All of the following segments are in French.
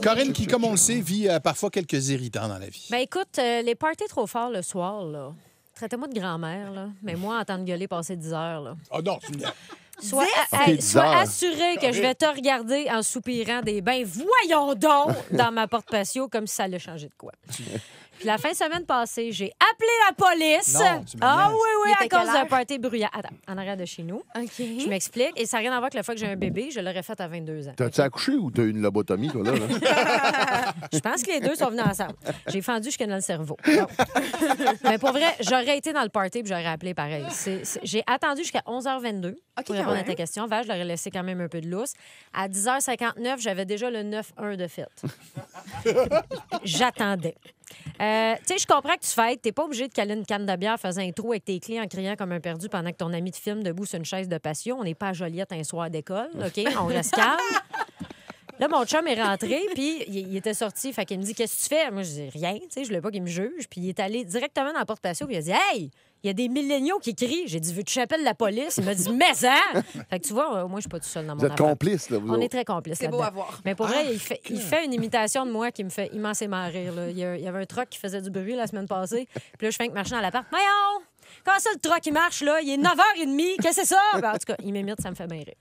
Corinne, qui, comme on le sait, vit parfois quelques irritants dans la vie. Ben écoute, les parties trop forts le soir, là. Traitez-moi de grand-mère, là. Mais moi, entendre gueuler passer 10 heures, là. Ah non, tu me Sois, Ok, sois 10 heures. assuré que je vais te regarder en soupirant des bains. Voyons donc dans ma porte patio comme si ça allait changer de quoi. Puis la fin de semaine passée, j'ai appelé la police. Non, tu me Ah niaises. oui, Il à était cause quelle d'un heure? party bruyant. Attends, en arrière de chez nous. OK. Je m'explique. Et ça n'a rien à voir avec le fait que j'ai un bébé. Je l'aurais fait à 22 ans. T'as-tu accouché ou t'as eu une lobotomie, toi, là? Je pense que les deux sont venus ensemble. J'ai fendu jusqu'à dans le cerveau. Non. Mais pour vrai, j'aurais été dans le party et j'aurais appelé pareil. J'ai attendu jusqu'à 11h22 pour quand répondre à même. ta question. Val, je leur ai laissé quand même un peu de lousse. À 10h59, j'avais déjà le 9-1 de fête. J'attendais. Tu sais, je comprends que tu fêtes. T'es pas obligé de caler une canne de bière faisant un trou avec tes clients en criant comme un perdu pendant que ton ami te filme debout sur une chaise de patio. On n'est pas à Joliette un soir d'école, OK? On reste calme. Là, mon chum est rentré, puis il était sorti. Fait qu'il me dit, qu'est-ce que tu fais? Moi, je dis, rien. Tu sais, je voulais pas qu'il me juge. Puis il est allé directement dans la porte patio, puis il a dit, hey, il y a des milléniaux qui crient. J'ai dit, veux-tu que j'appelle la police? Il m'a dit, mais ça! Fait que tu vois, moi, je suis pas tout seul dans mon Vous êtes affaire. complices, là, vous On autres. est très complices. C'est beau là-dedans. à voir. Mais pour vrai, il fait une imitation de moi qui me fait immensément rire. Là. Il y avait un truck qui faisait du bruit la semaine passée. Puis là, je fais que marcher dans l'appart. Voyons! Comment ça, le truck, il marche, là? Il est 9h30. Qu'est-ce que c'est ça? Ben, en tout cas, il m'imite, ça me fait bien rire.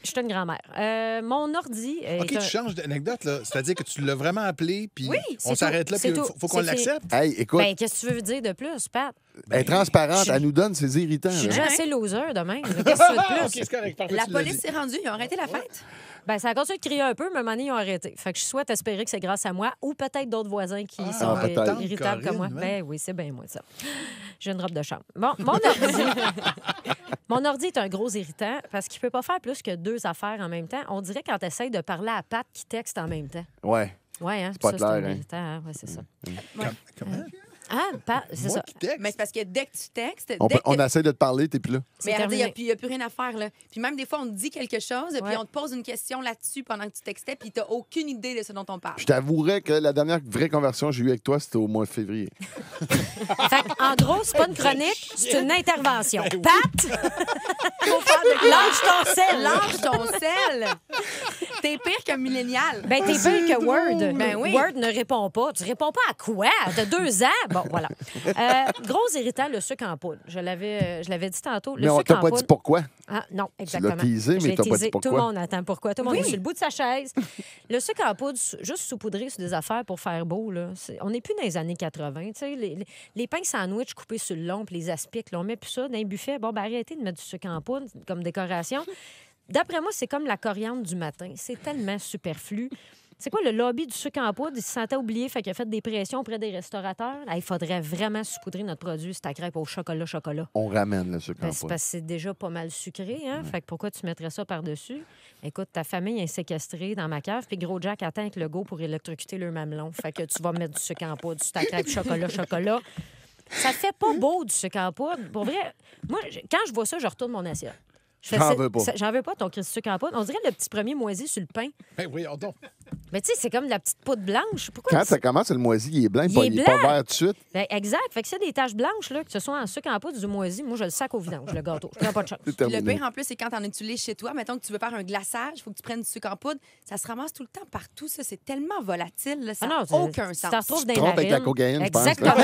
Je suis une grand-mère. Mon ordi. OK, tu changes d'anecdote, là. C'est-à-dire que tu l'as vraiment appelé, puis Oui, on c'est s'arrête tout. là, C'est puis tout. faut qu'on C'est l'accepte. Hey, écoute, Ben, qu'est-ce que tu veux dire de plus, Pat? elle est transparente. je- Elle nous donne ses irritants. Je suis là. déjà assez loser de même. Qu'est-ce que tu veux de Ah, plus? OK, c'est correct. Parfait, La tu l'as police dit. s'est rendue. Ils ont arrêté la fête. Ben, ça a continué de crier un peu, mais à un moment donné, ils ont arrêté. Fait que je souhaite espérer que c'est grâce à moi ou peut-être d'autres voisins qui sont peut-être. irritables comme moi. Corinne, Ben oui, c'est bien moi, ça. J'ai une robe de chambre. Bon, mon ordi est un gros irritant parce qu'il peut pas faire plus que 2 affaires en même temps. On dirait quand tu essaies de parler à Pat qui texte en même temps. Ouais. Ouais, hein? pas Ça, clair, un hein? irritant, hein? Ouais, c'est ça. Comment? Ah, c'est Moi ça. qui texte? Mais c'est parce que dès que tu textes, On, dès que... on essaie de te parler, t'es plus là. C'est Mais terminé. il n'y a plus rien à faire. Là. Puis même des fois, on te dit quelque chose, Ouais. puis on te pose une question là-dessus pendant que tu textais, puis tu n'as aucune idée de ce dont on parle. Je t'avouerais que la dernière vraie conversation que j'ai eue avec toi, c'était au mois de février. Fait en gros, c'est pas une chronique, c'est une intervention. Ben Pat, lâche ton sel. Lâche ton sel! T'es pire qu'un millénial. Ben, t'es pire que Word. Ben oui. Word ne répond pas. Tu réponds pas à quoi? T'as 2 ans. Bon, voilà. Gros irritant, le sucre en poudre. Je l'avais dit tantôt. Le Mais on sucre t'a en pas poudre. dit pourquoi. Ah, non, exactement. teasé, Je mais l'ai t'as pas dit teasé. pourquoi. Tout le monde attend pourquoi. Tout le monde Oui. est sur le bout de sa chaise. Le sucre en poudre, juste saupoudré sur des affaires pour faire beau, là. On n'est plus dans les années 80. Tu sais, les pains sandwich coupés sur le long puis les aspics, là, on met plus ça dans les buffets. Bon, ben arrêtez de mettre du sucre en poudre comme décoration. D'après moi, c'est comme la coriandre du matin. C'est tellement superflu. C'est quoi, le lobby du sucre en poudre? Il se sentait oublié, fait qu'il a fait des pressions auprès des restaurateurs. Là, il faudrait vraiment saupoudrer notre produit, c'est ta crêpe au chocolat. On ramène le sucre en Ben, c'est poudre. parce que c'est déjà pas mal sucré, hein? Fait que pourquoi tu mettrais ça par-dessus? Écoute, ta famille est séquestrée dans ma cave, puis Gros Jack attend avec le go pour électrocuter le mamelon. Fait que tu vas mettre du sucre en poudre sur ta crêpe chocolat. Ça fait pas beau, du sucre en poudre. Pour vrai, moi, quand je vois ça, je retourne mon assiette. J'en veux pas. J'en veux pas, ton Christ sucre en poudre. On dirait le petit premier moisi sur le pain. Ben oui, donc. Mais tu sais, c'est comme de la petite poudre blanche. Pourquoi Quand tu- ça commence, le moisi, il est blanc, Il est il est pas blanc. vert tout de suite. Ben, exact. Fait que s'il y a des taches blanches, là, que ce soit en sucre en poudre ou du moisi, moi, je le sac au vidange, le gâteau. Je prends pas de chance. C'est Puis le terminé. pire, en plus, c'est quand t'en utilises chez toi. Mettons que tu veux faire un glaçage, il faut que tu prennes du sucre en poudre. Ça se ramasse tout le temps partout. Ça, c'est tellement volatile. Là, ça Ah n'a non, aucun tu sens. t'en retrouves dans les trompes avec la narines. cocaïne, je pense. Exactement.